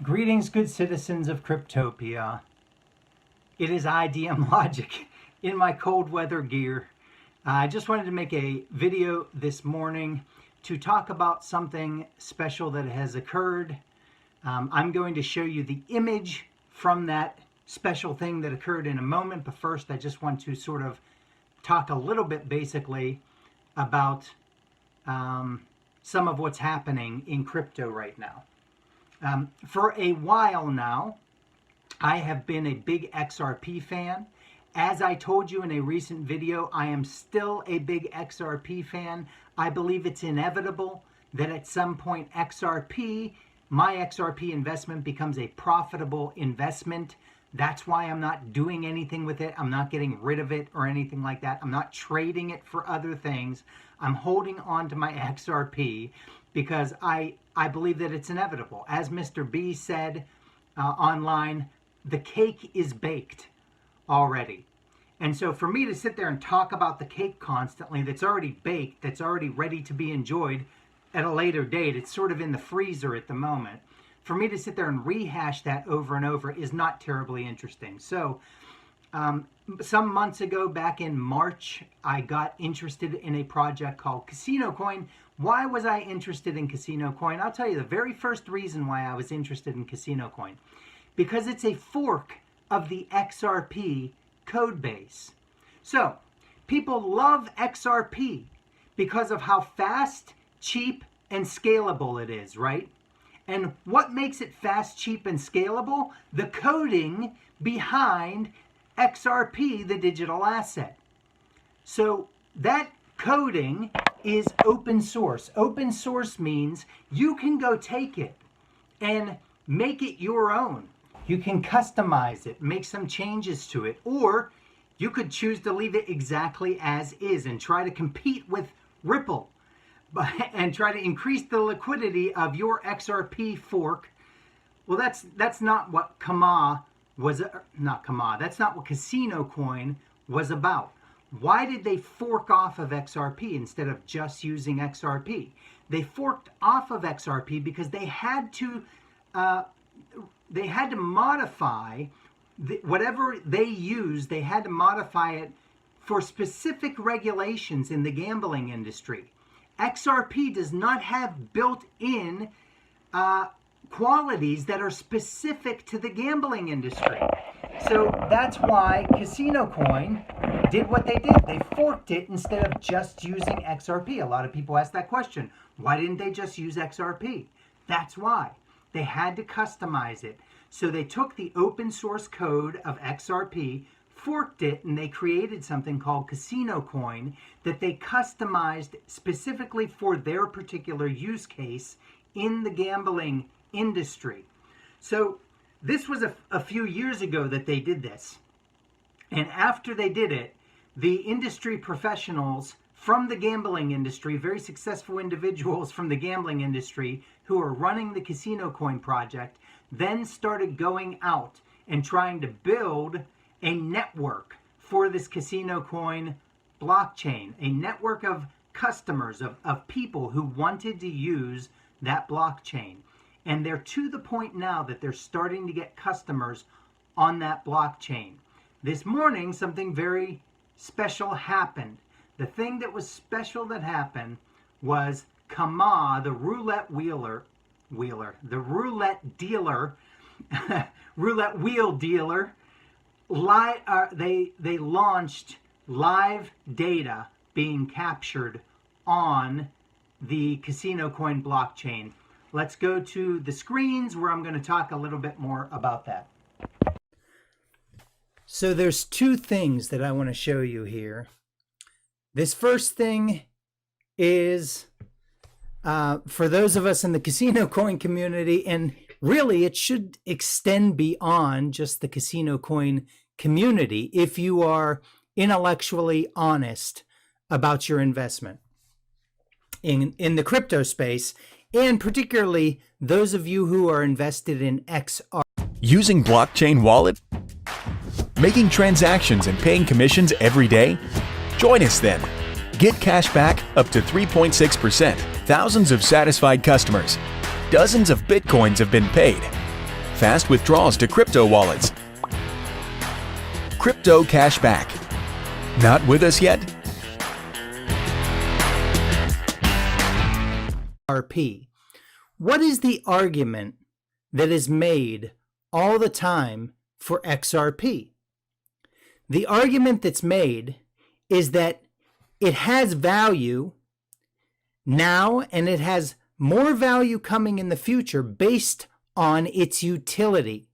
Greetings, good citizens of Cryptopia. It is IDM Logic in my cold weather gear. I just wanted to make a video this morning to talk about something special that has occurred. I'm going to show you the image from that special thing that occurred in a moment, but first I just want to sort of talk a little bit basically about some of what's happening in crypto right now. For a while now, I have been a big XRP fan. As I told you in a recent video, I am still a big XRP fan. I believe it's inevitable that at some point my XRP investment becomes a profitable investment. That's why I'm not doing anything with it. I'm not getting rid of it or anything like that. I'm not trading it for other things. I'm holding on to my XRP because I believe that it's inevitable. As Mr. B said online, the cake is baked already. And so for me to sit there and talk about the cake constantly that's already baked, that's already ready to be enjoyed at a later date, it's sort of in the freezer at the moment. For me to sit there and rehash that over and over is not terribly interesting. So some months ago, back in March, I got interested in a project called Casino Coin. Why was I interested in Casino Coin? I'll tell you the very first reason why I was interested in Casino Coin. Because it's a fork of the XRP code base. So people love XRP because of how fast, cheap, and scalable it is, right? And what makes it fast, cheap, and scalable? The coding behind XRP, the digital asset. So that coding is open source. Open source means you can go take it and make it your own. You can customize it, make some changes to it, or you could choose to leave it exactly as is and try to compete with Ripple and try to increase the liquidity of your XRP fork. Well, that's not what that's not what Casino Coin was about. Why did they fork off of XRP instead of just using XRP? They forked off of XRP because they had to modify whatever they used. They had to modify it for specific regulations in the gambling industry. XRP does not have built-in qualities that are specific to the gambling industry. So that's why Casino Coin did what they did. They forked it instead of just using XRP. A lot of people ask that question. Why didn't they just use XRP? That's why. They had to customize it. So they took the open source code of XRP, forked it, and they created something called Casino Coin that they customized specifically for their particular use case in the gambling industry. So this was a few years ago that they did this. And after they did it, the industry professionals from the gambling industry, very successful individuals from the gambling industry who are running the Casino Coin project, then started going out and trying to build a network for this Casino Coin blockchain, a network of customers, of people who wanted to use that blockchain. And they're to the point now that they're starting to get customers on that blockchain. This morning, something very special happened. The thing that was special that happened was Kama, the roulette wheel dealer, they launched live data being captured on the Casino Coin blockchain. Let's go to the screens where I'm going to talk a little bit more about that. So there's two things that I want to show you here. This first thing is for those of us in the Casino Coin community, and really it should extend beyond just the Casino Coin community if you are intellectually honest about your investment in the crypto space, and particularly those of you who are invested in XRP. Using blockchain wallet? Making transactions and paying commissions every day? Join us then. Get cash back up to 3.6%. Thousands of satisfied customers. Dozens of Bitcoins have been paid. fast withdrawals to crypto wallets. Crypto cashback. Not with us yet? XRP. What is the argument that is made all the time for XRP? The argument that's made is that it has value now and it has more value coming in the future based on its utility.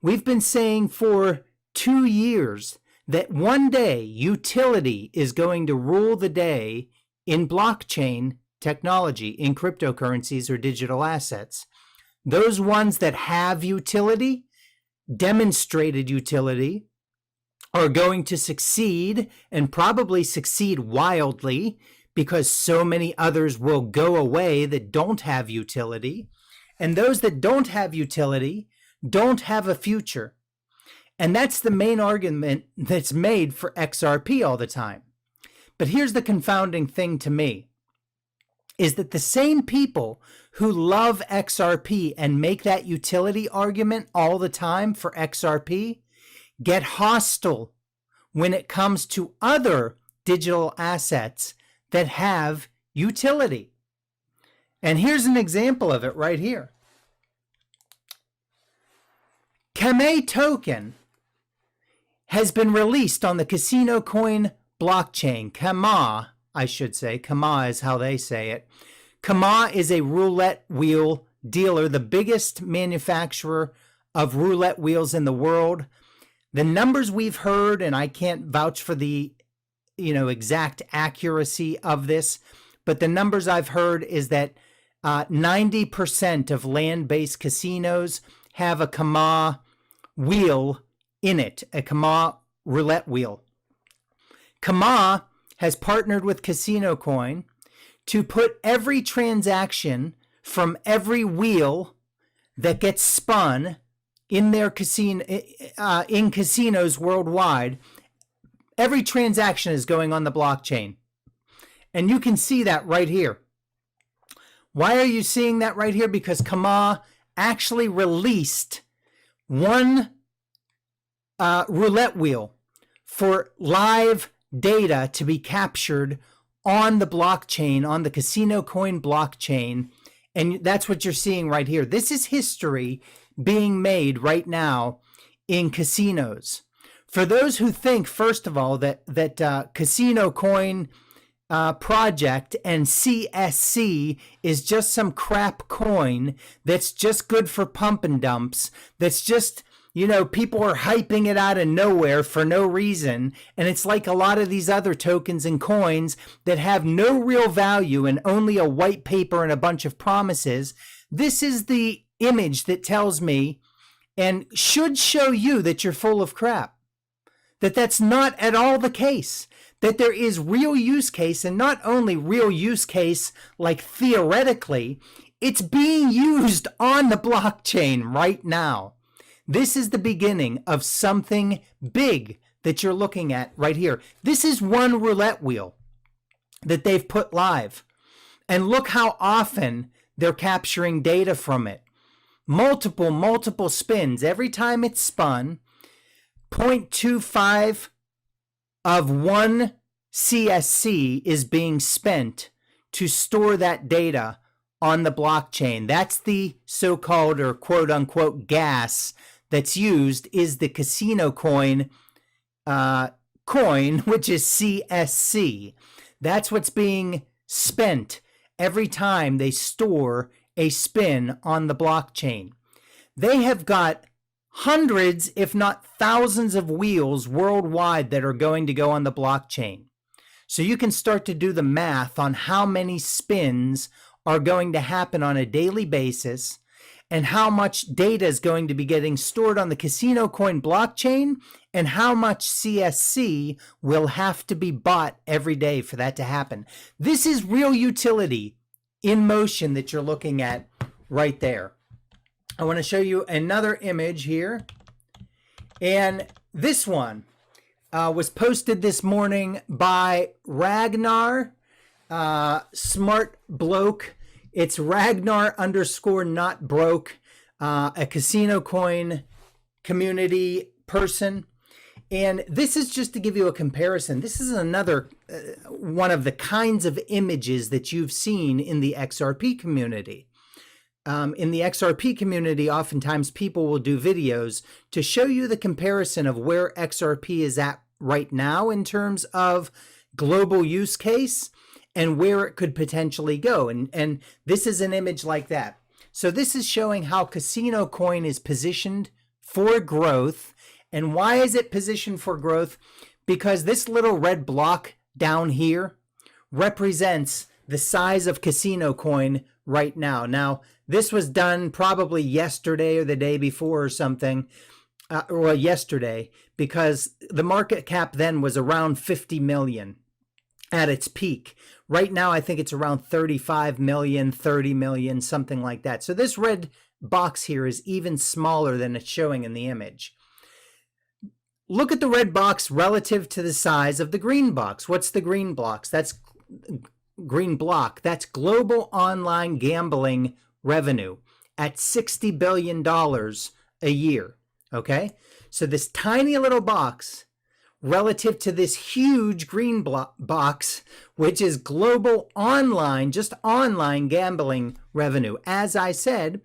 We've been saying for 2 years that one day utility is going to rule the day in blockchain technology, in cryptocurrencies or digital assets. Those ones that have utility, demonstrated utility, are going to succeed and probably succeed wildly because so many others will go away that don't have utility. And those that don't have utility don't have a future. And that's the main argument that's made for XRP all the time. But here's the confounding thing to me, is that the same people who love XRP and make that utility argument all the time for XRP get hostile when it comes to other digital assets that have utility. And here's an example of it right here. Kame token has been released on the Casino Coin blockchain. Kama, I should say. Kama is how they say it. Kama is a roulette wheel dealer, the biggest manufacturer of roulette wheels in the world. The numbers we've heard, and I can't vouch for the exact accuracy of this, but the numbers I've heard is that 90% of land-based casinos have a Kama wheel in it, a Kama roulette wheel. Kama has partnered with Casino Coin to put every transaction from every wheel that gets spun in their casino, in casinos worldwide. Every transaction is going on the blockchain. And you can see that right here. Why are you seeing that right here? Because Kama actually released one roulette wheel for live data to be captured on the blockchain, on the Casino Coin blockchain. And that's what you're seeing right here. This is history being made right now in casinos. For those who think, first of all, that Casino Coin project and CSC is just some crap coin that's just good for pump and dumps, that's just, people are hyping it out of nowhere for no reason. And it's like a lot of these other tokens and coins that have no real value and only a white paper and a bunch of promises. This is the image that tells me and should show you that you're full of crap. That's not at all the case. That there is real use case, and not only real use case like theoretically, it's being used on the blockchain right now. This is the beginning of something big that you're looking at right here. This is one roulette wheel that they've put live. And look how often they're capturing data from it. Multiple spins. Every time it's spun, 0.25 of one CSC is being spent to store that data on the blockchain. That's the so-called or quote-unquote gas that's used, is the Casino Coin coin, which is CSC. That's what's being spent every time they store a spin on the blockchain. They have got hundreds, if not thousands of wheels worldwide that are going to go on the blockchain. So you can start to do the math on how many spins are going to happen on a daily basis and how much data is going to be getting stored on the Casino Coin blockchain and how much CSC will have to be bought every day for that to happen. This is real utility in motion that you're looking at right there. I want to show you another image here. And this one was posted this morning by Ragnar, smart bloke. It's Ragnar _ not broke. a casino coin community person. And this is just to give you a comparison. This is another one of the kinds of images that you've seen in the XRP community. In the XRP community, oftentimes people will do videos to show you the comparison of where XRP is at right now in terms of global use case and where it could potentially go. And this is an image like that. So this is showing how Casino Coin is positioned for growth. And why is it positioned for growth? Because this little red block down here represents the size of Casino Coin right now. Now, this was done probably yesterday or the day before or something, or yesterday, because the market cap then was around 50 million at its peak. Right now, I think it's around 35 million, 30 million, something like that. So this red box here is even smaller than it's showing in the image. Look at the red box relative to the size of the green box. What's the green box? That's green block. That's global online gambling revenue at $60 billion a year. Okay? So this tiny little box relative to this huge green box, which is global online, just online gambling revenue. As I said,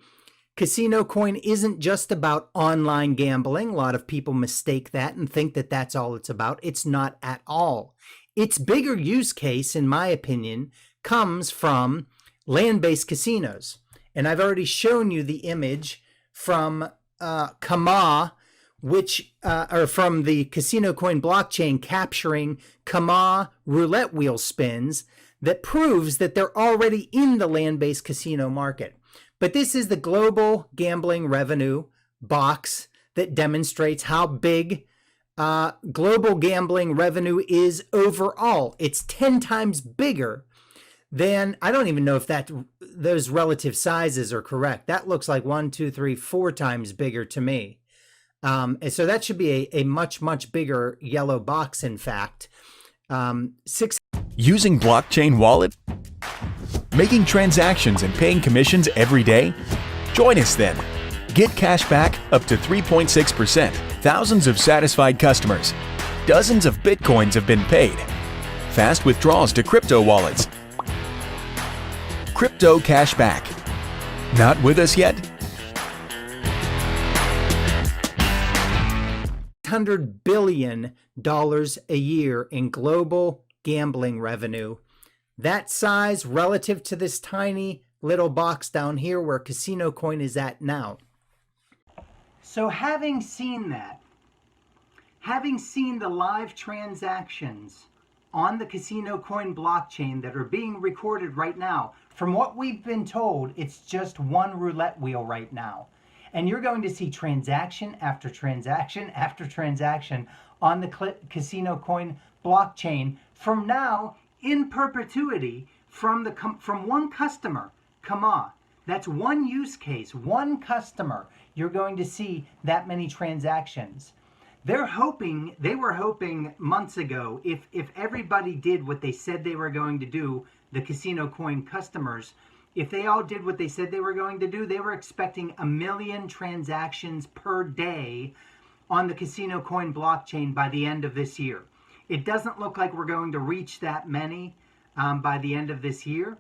Casino Coin isn't just about online gambling. A lot of people mistake that and think that that's all it's about. It's not at all. Its bigger use case, in my opinion, comes from land-based casinos. And I've already shown you the image from Kama, or from the Casino Coin blockchain capturing Kama roulette wheel spins that proves that they're already in the land-based casino market. But this is the global gambling revenue box that demonstrates how big global gambling revenue is overall. It's 10 times bigger than, I don't even know if those relative sizes are correct. That looks like 1, 2, 3, 4 times bigger to me. And so that should be a much, much bigger yellow box, in fact. Using blockchain wallet? Making transactions and paying commissions every day? Join us then. Get cash back up to 3.6%. Thousands of satisfied customers. Dozens of Bitcoins have been paid. Fast withdrawals to crypto wallets. Crypto cash back. Not with us yet? $100 billion a year in global gambling revenue. That size relative to this tiny little box down here where Casino Coin is at now. So having seen that, having seen the live transactions on the Casino Coin blockchain that are being recorded right now, from what we've been told, it's just one roulette wheel right now. And you're going to see transaction after transaction after transaction on the Casino Coin blockchain from now in perpetuity from one customer, Kama. That's one use case, one customer. You're going to see that many transactions. They were hoping months ago, if everybody did what they said they were going to do, the Casino Coin customers, if they all did what they said they were going to do, they were expecting 1 million transactions per day on the Casino Coin blockchain by the end of this year. It doesn't look like we're going to reach that many by the end of this year,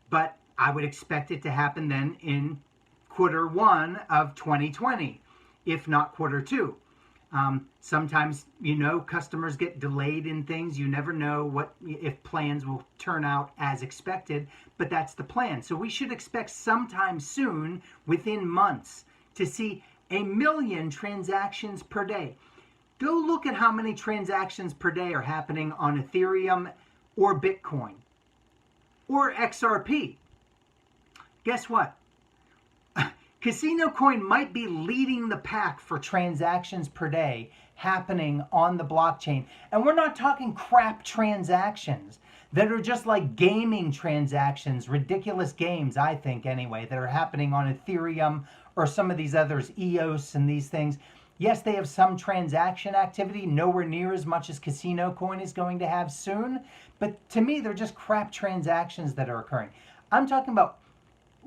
but I would expect it to happen then in Q1 of 2020, if not Q2. Sometimes, customers get delayed in things. You never know if plans will turn out as expected, but that's the plan. So we should expect sometime soon, within months, to see 1 million transactions per day. Go look at how many transactions per day are happening on Ethereum or Bitcoin or XRP. Guess what? Casino Coin might be leading the pack for transactions per day happening on the blockchain. And we're not talking crap transactions that are just like gaming transactions, ridiculous games, I think anyway, that are happening on Ethereum or some of these others, EOS and these things. Yes, they have some transaction activity, nowhere near as much as Casino Coin is going to have soon. But to me, they're just crap transactions that are occurring. I'm talking about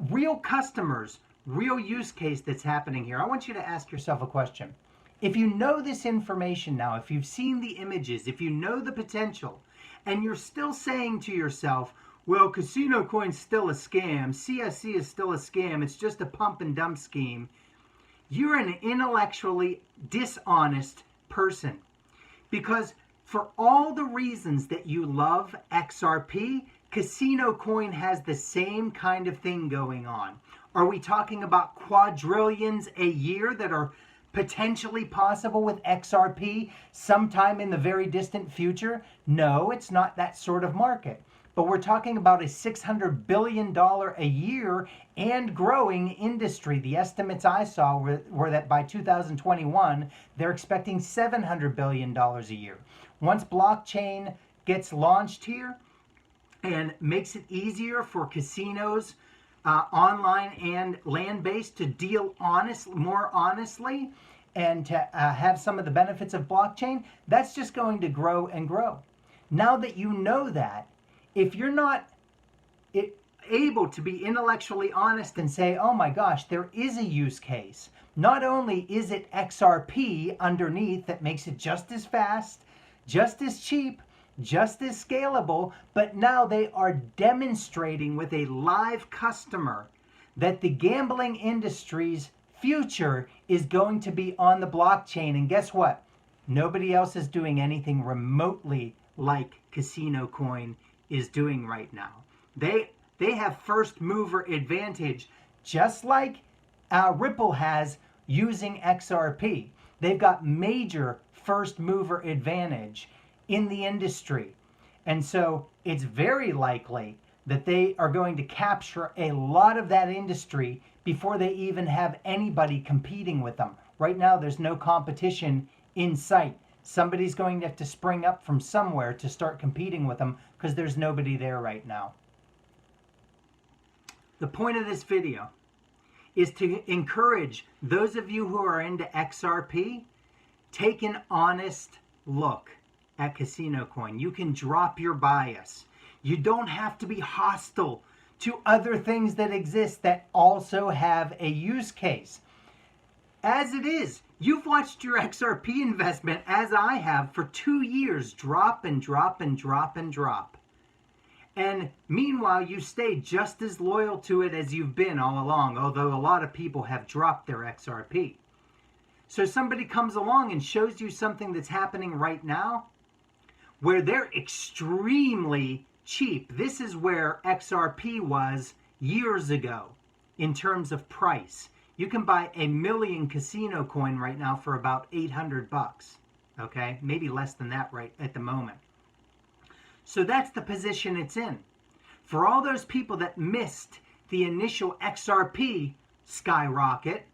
real customers real use case that's happening here. I want you to ask yourself a question. If you know this information now, if you've seen the images, if you know the potential, and you're still saying to yourself, well, Casino Coin's still a scam, CSC is still a scam, it's just a pump and dump scheme, you're an intellectually dishonest person. Because for all the reasons that you love XRP, Casino Coin has the same kind of thing going on. Are we talking about quadrillions a year that are potentially possible with XRP sometime in the very distant future? No, it's not that sort of market. But we're talking about a $600 billion a year and growing industry. The estimates I saw were that by 2021, they're expecting $700 billion a year. Once blockchain gets launched here and makes it easier for casinos, online and land-based, to deal more honestly and to have some of the benefits of blockchain, that's just going to grow and grow. Now that you know that, if you're not able to be intellectually honest and say, oh my gosh, there is a use case. Not only is it XRP underneath that makes it just as fast, just as cheap, just as scalable, but now they are demonstrating with a live customer that the gambling industry's future is going to be on the blockchain. And guess what? Nobody else is doing anything remotely like Casino Coin is doing right now. They have first mover advantage, just like Ripple has using XRP. They've got major first mover advantage in the industry. And so it's very likely that they are going to capture a lot of that industry before they even have anybody competing with them. Right now, there's no competition in sight. Somebody's going to have to spring up from somewhere to start competing with them because there's nobody there right now. The point of this video is to encourage those of you who are into XRP, take an honest look at Casino Coin. You can drop your bias. You don't have to be hostile to other things that exist that also have a use case. As it is, you've watched your XRP investment, as I have, for 2 years drop and drop and drop and drop. And meanwhile, you stay just as loyal to it as you've been all along, although a lot of people have dropped their XRP. So somebody comes along and shows you something that's happening right now where they're extremely cheap. This is where XRP was years ago in terms of price. You can buy 1 million Casino Coin right now for about $800, okay? Maybe less than that right at the moment. So that's the position it's in. For all those people that missed the initial XRP skyrocket,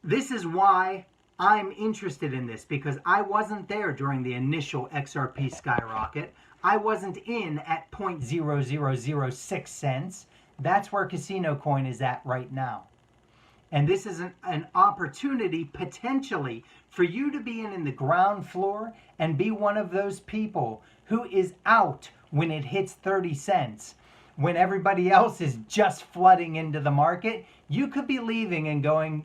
this is why I'm interested in this, because I wasn't there during the initial XRP skyrocket. I wasn't in at 0.0006 cents. That's where Casino Coin is at right now. And this is an opportunity potentially for you to be in the ground floor and be one of those people who is out when it hits 30 cents. When everybody else is just flooding into the market, you could be leaving and going,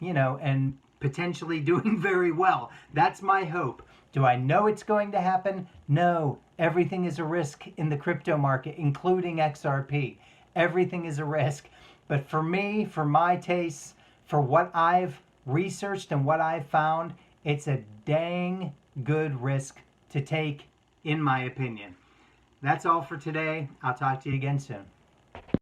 and potentially doing very well. That's my hope. Do I know it's going to happen? No. Everything is a risk in the crypto market, including XRP. Everything is a risk. But for me, for my tastes, for what I've researched and what I've found, it's a dang good risk to take, in my opinion. That's all for today. I'll talk to you again soon.